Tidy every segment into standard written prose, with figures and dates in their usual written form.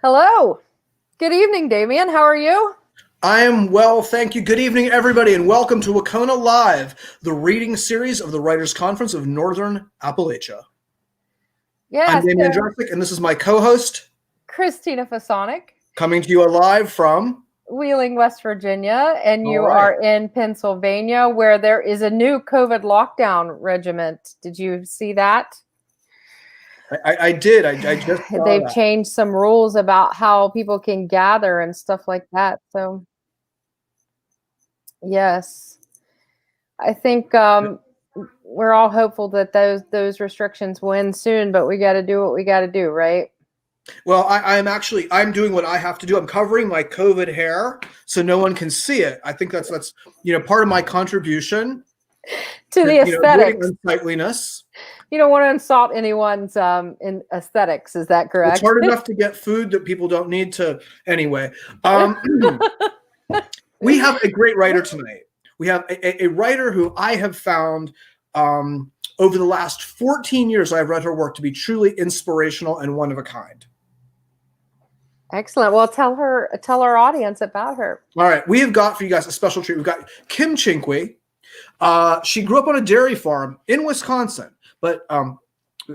Hello. Good evening, Damien. How are you? I am well, thank you. Good evening, everybody, and welcome to WCONA Live, the reading series of the Writers' Conference of Northern Appalachia. I'm Yes. Damien Dresick, and this is my co-host, Christina Fasonic, coming to you live from Wheeling, West Virginia, and All you right. are in Pennsylvania, where there is a new COVID lockdown regiment. Did you see that? I did. I just saw They've that. changed some rules about how people can gather and stuff like that. So, yes, I think we're all hopeful that those restrictions will end soon, but we got to do what we got to do, right? Well, I'm doing what I have to do. I'm covering my COVID hair so no one can see it. I think that's part of my contribution To the aesthetics. avoiding unsightliness. You don't want to insult anyone's in aesthetics. Is that correct? It's hard enough to get food that people don't need to anyway. We have a great writer tonight. We have a writer who I have found over the last 14 years, I've read her work to be truly inspirational and one of a kind. Excellent. Well, tell our audience about her. All right. We have got for you guys a special treat. We've got Kim Chinquee. She grew up on a dairy farm in Wisconsin, but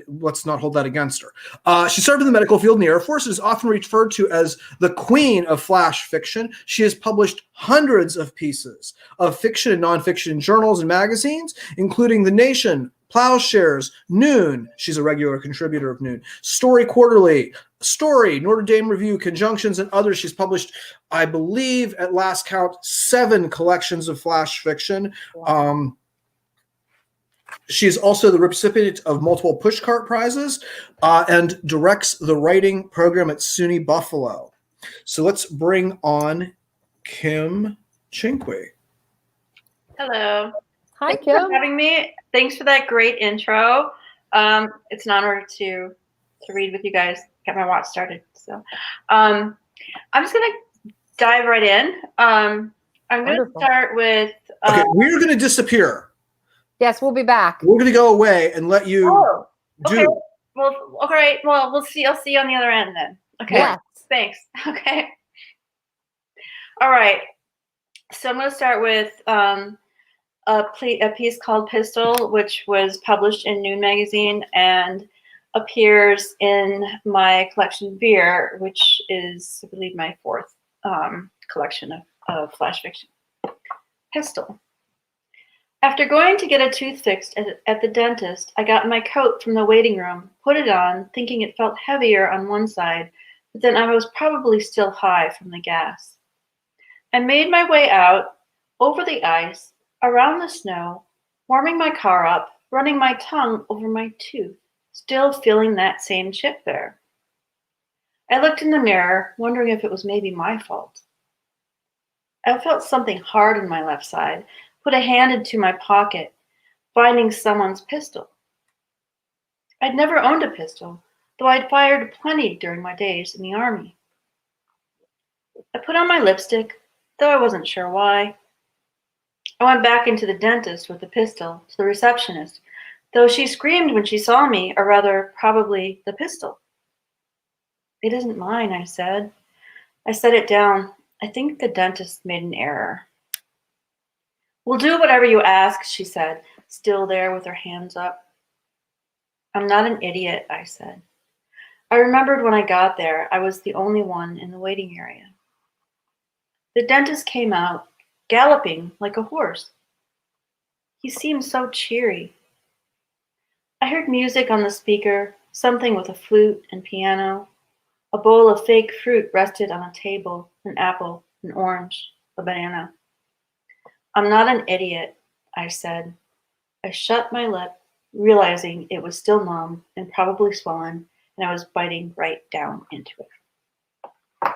let's not hold that against her. She served in the medical field in the Air Force and is often referred to as the queen of flash fiction. She has published hundreds of pieces of fiction and nonfiction in journals and magazines, including The Nation, Plowshares, Noon. She's a regular contributor of Noon, StoryQuarterly, Story, Notre Dame Review, Conjunctions, and others. She's published, I believe, at last count, 7 collections of flash fiction. Wow. She is also the recipient of multiple Pushcart Prizes and directs the writing program at SUNY-Buffalo. So let's bring on Kim Chinquee. Hello. Hi, Thanks Kim. for having me. Thanks for that great intro. It's an honor to read with you guys. Get my watch started. So I'm just going to dive right in. I'm going to start with... okay, we're going to disappear. Yes, we'll be back. We're going to go away and let you okay. Well, all right. Well, we'll see. I'll see you on the other end then. Okay. Yes. Thanks. Okay. All right. So I'm going to start with a piece called Pistol, which was published in Noon magazine and appears in my collection Veer, which is, I believe, my 4th collection of flash fiction. Pistol. After going to get a tooth fixed at the dentist, I got my coat from the waiting room, put it on, thinking it felt heavier on one side, but then I was probably still high from the gas. I made my way out, over the ice, around the snow, warming my car up, running my tongue over my tooth, still feeling that same chip there. I looked in the mirror, wondering if it was maybe my fault. I felt something hard in my left side, put a hand into my pocket, finding someone's pistol. I'd never owned a pistol, though I'd fired plenty during my days in the Army. I put on my lipstick, though I wasn't sure why. I went back into the dentist with the pistol to the receptionist, though she screamed when she saw me, or rather, probably the pistol. It isn't mine, I said. I set it down. I think the dentist made an error. We'll do whatever you ask, she said, still there with her hands up. I'm not an idiot, I said. I remembered when I got there, I was the only one in the waiting area. The dentist came out, galloping like a horse. He seemed so cheery. I heard music on the speaker, something with a flute and piano. A bowl of fake fruit rested on a table, an apple, an orange, a banana. I'm not an idiot, I said. I shut my lip, realizing it was still numb and probably swollen, and I was biting right down into it.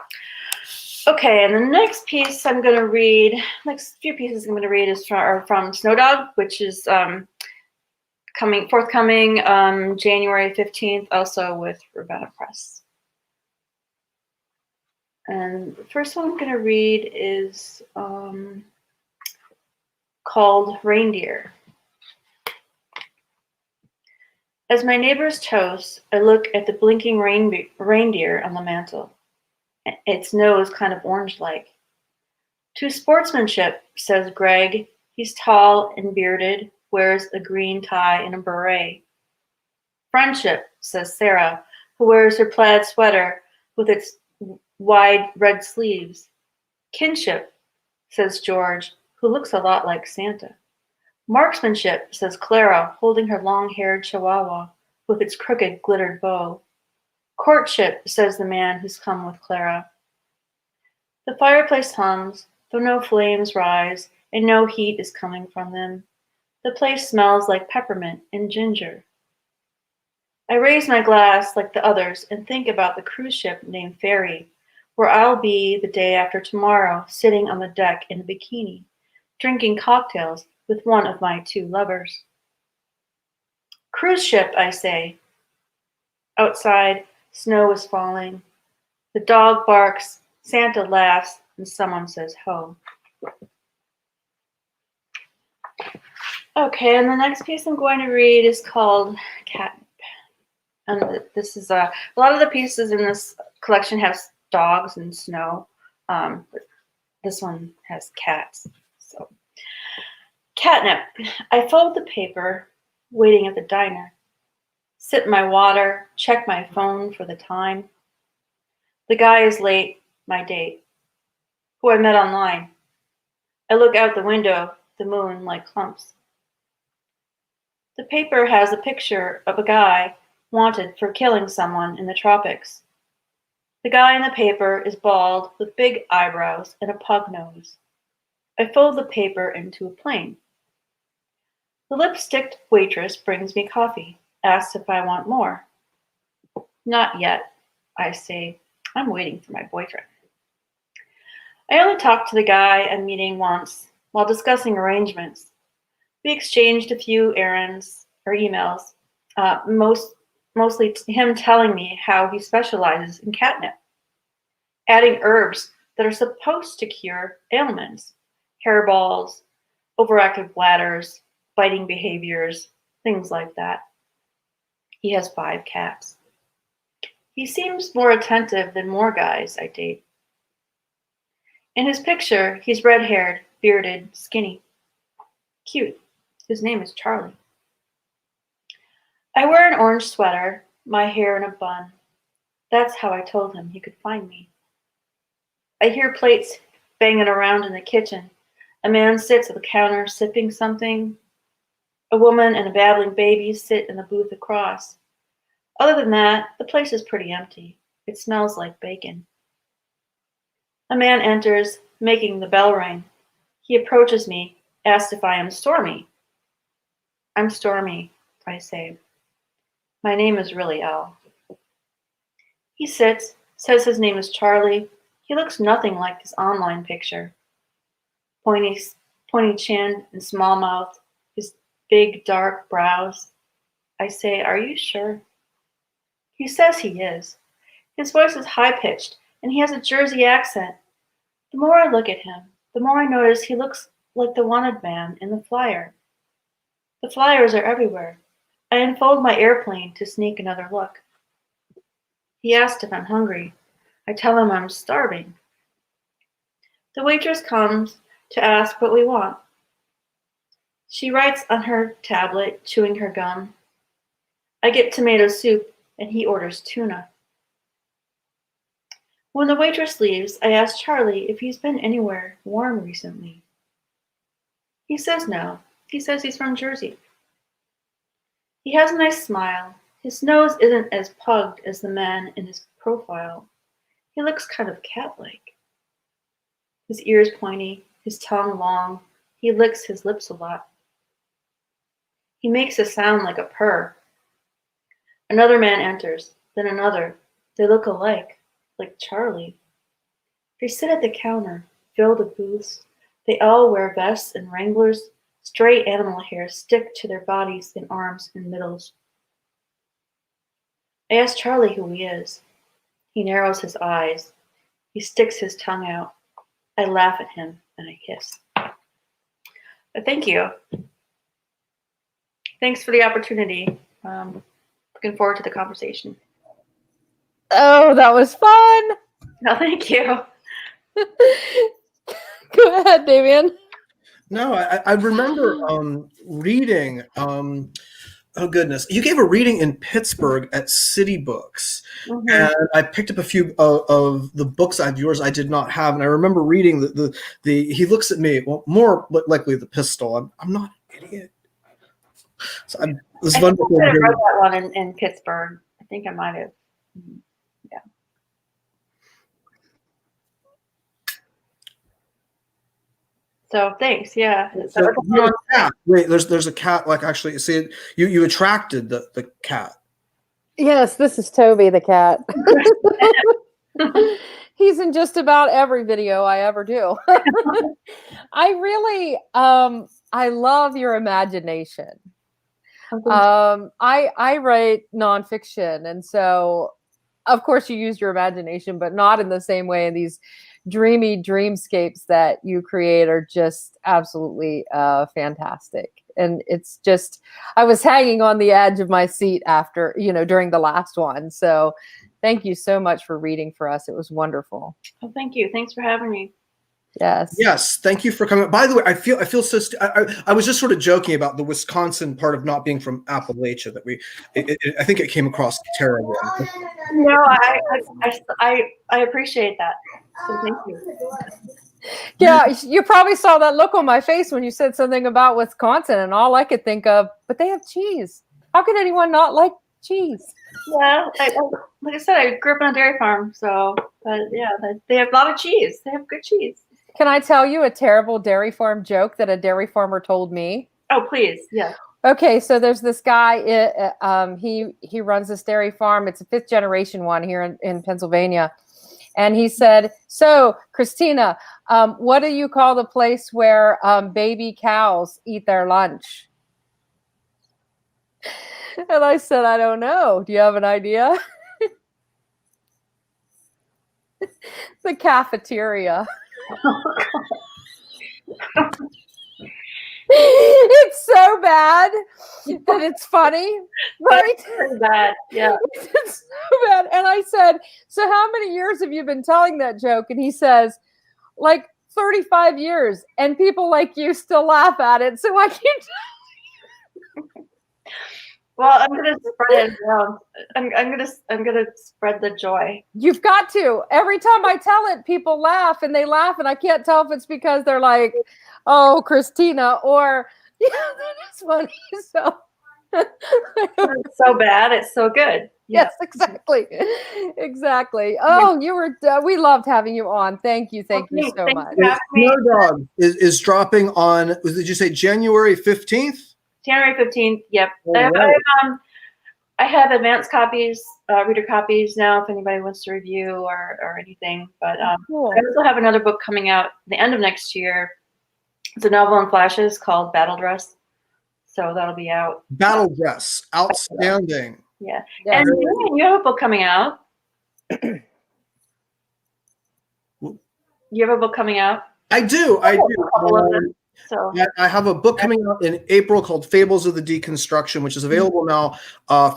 Okay, and the next piece I'm going to read, next few pieces I'm going to read are from Snowdog, which is forthcoming January 15th, also with Ravenna Press. And the first one I'm going to read is called Reindeer. As my neighbors toast, I look at the blinking reindeer on the mantle. Its nose kind of orange-like. To sportsmanship, says Greg. He's tall and bearded, wears a green tie and a beret. Friendship, says Sarah, who wears her plaid sweater with its wide red sleeves. Kinship, says George, who looks a lot like Santa. Marksmanship, says Clara, holding her long-haired chihuahua with its crooked glittered bow. Courtship, says the man who's come with Clara. The fireplace hums, though no flames rise and no heat is coming from them. The place smells like peppermint and ginger. I raise my glass like the others and think about the cruise ship named Fairy, where I'll be the day after tomorrow, sitting on the deck in a bikini, drinking cocktails with one of my 2 lovers. Cruise ship, I say. Outside, snow is falling. The dog barks, Santa laughs, and someone says ho. Okay, and the next piece I'm going to read is called Catnip. And this is a lot of the pieces in this collection have dogs and snow, but this one has cats. So, Catnip. I fold the paper, waiting at the diner. Sip my water, check my phone for the time. The guy is late, my date, who I met online. I look out the window, the moon like clumps. The paper has a picture of a guy wanted for killing someone in the tropics. The guy in the paper is bald with big eyebrows and a pug nose. I fold the paper into a plane. The lipsticked waitress brings me coffee, asks if I want more. Not yet, I say. I'm waiting for my boyfriend. I only talked to the guy I'm meeting once while discussing arrangements. We exchanged a few errands or emails, mostly him telling me how he specializes in catnip, adding herbs that are supposed to cure ailments, hairballs, overactive bladders, biting behaviors, things like that. He has 5 cats. He seems more attentive than more guys I date. In his picture, he's red-haired, bearded, skinny. Cute. His name is Charlie. I wear an orange sweater, my hair in a bun. That's how I told him he could find me. I hear plates banging around in the kitchen. A man sits at the counter sipping something. A woman and a babbling baby sit in the booth across. Other than that, the place is pretty empty. It smells like bacon. A man enters, making the bell ring. He approaches me, asks if I am Stormy. I'm Stormy, I say. My name is really Al. He sits, says his name is Charlie. He looks nothing like his online picture. Pointy chin and small mouth, his big dark brows. I say, are you sure? He says he is. His voice is high-pitched, and he has a Jersey accent. The more I look at him, the more I notice he looks like the wanted man in the flyer. The flyers are everywhere. I unfold my airplane to sneak another look. He asks if I'm hungry. I tell him I'm starving. The waitress comes to ask what we want. She writes on her tablet, chewing her gum. I get tomato soup, and he orders tuna. When the waitress leaves, I ask Charlie if he's been anywhere warm recently. He says no. He says he's from Jersey. He has a nice smile. His nose isn't as pugged as the man in his profile. He looks kind of cat-like. His ears pointy, his tongue long. He licks his lips a lot. He makes a sound like a purr. Another man enters, then another. They look alike, like Charlie. They sit at the counter, fill the booths. They all wear vests and wranglers. Stray animal hairs stick to their bodies and arms and middles. I ask Charlie who he is. He narrows his eyes. He sticks his tongue out. I laugh at him and I hiss. But thank you. Thanks for the opportunity. Looking forward to the conversation. Oh, that was fun. No, thank you. Go ahead, Damien. No, I remember reading. Oh goodness, you gave a reading in Pittsburgh at City Books, and I picked up a few of the books of yours I did not have, and I remember reading the He looks at me. Well, more likely the pistol. I'm not an idiot. So it was wonderful. I read that one in Pittsburgh. I think I might have. Yeah. So thanks. Yeah. So you have a cat. Wait, there's a cat. Like actually, see, you attracted the cat. Yes, this is Toby the cat. He's in just about every video I ever do. I really, I love your imagination. I write nonfiction, and so of course you use your imagination, but not in the same way. And these dreamy dreamscapes that you create are just absolutely fantastic. And it's just, I was hanging on the edge of my seat after, during the last one. So thank you so much for reading for us. It was wonderful. Oh, thank you. Thanks for having me. Yes. Thank you for coming. By the way, I feel so. I was just sort of joking about the Wisconsin part of not being from Appalachia. That I think it came across terrible. No, I appreciate that. So thank you. Yeah, you probably saw that look on my face when you said something about Wisconsin, and all I could think of, but they have cheese. How could anyone not like cheese? Yeah, like I said, I grew up on a dairy farm, so but yeah, they have a lot of cheese. They have good cheese. Can I tell you a terrible dairy farm joke that a dairy farmer told me? Oh, please, yeah. Okay, so there's this guy. He runs this dairy farm. It's a 5th generation one here in Pennsylvania. And he said, "So, Christina, what do you call the place where baby cows eat their lunch?" And I said, "I don't know. Do you have an idea?" The cafeteria. It's so bad that it's funny, right? It's bad, yeah. It's so bad. And I said, "So how many years have you been telling that joke?" And he says, "Like 35 years. And people like you still laugh at it. So I keep telling." Well, I'm gonna spread it around. I'm gonna spread the joy. You've got to. Every time I tell it, people laugh, and I can't tell if it's because they're like, "Oh, Christina," or "Yeah, that is funny." So it's so bad, it's so good. Yes, exactly. Oh, we loved having you on. Thank you so much. Snowdog is dropping on, did you say January 15th? January 15th, yep. Right. I have advanced copies, reader copies now if anybody wants to review or anything. But cool. I also have another book coming out the end of next year. It's a novel in flashes called Battle Dress. So that'll be out. Battle Dress. Outstanding. Yeah. And you have a book coming out. You have a book coming out? I do. So I have a book coming out in April called Fables of the Deconstruction, which is available now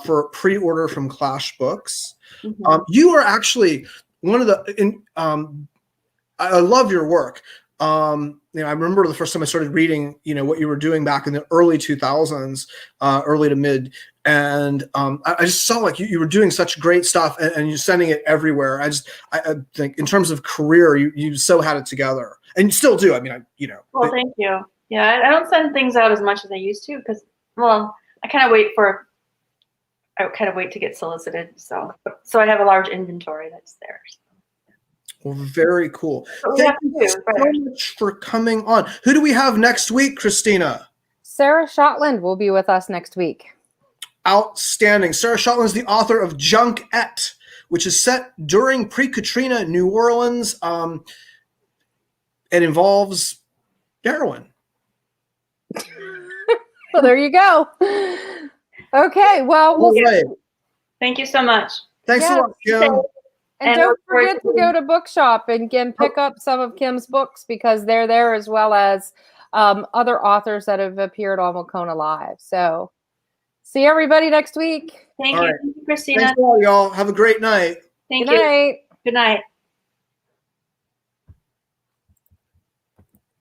for pre-order from Clash Books. Mm-hmm. You are actually one of the. I love your work. I remember the first time I started reading, what you were doing back in the early 2000s, early to mid, and I just saw like you were doing such great stuff, and you're sending it everywhere. I think in terms of career, you so had it together, and you still do. I mean, Well, thank you. Yeah, I don't send things out as much as I used to because, well, I kind of wait to get solicited. So I have a large inventory that's there. So. Well, very cool. Thank you so much for coming on. Who do we have next week, Christina? Sarah Shotland will be with us next week. Outstanding. Sarah Shotland is the author of Junkette, which is set during pre-Katrina New Orleans. It involves heroin. Well, there you go. Okay. Well, thank you so much. Thanks a lot, Kim. And don't forget to go to Bookshop and pick up some of Kim's books because they're there as well as other authors that have appeared on WCONA Live. So see everybody next week. Thank you, Christina. Thanks a lot, y'all. Have a great night. Thank you. Good night. Good night.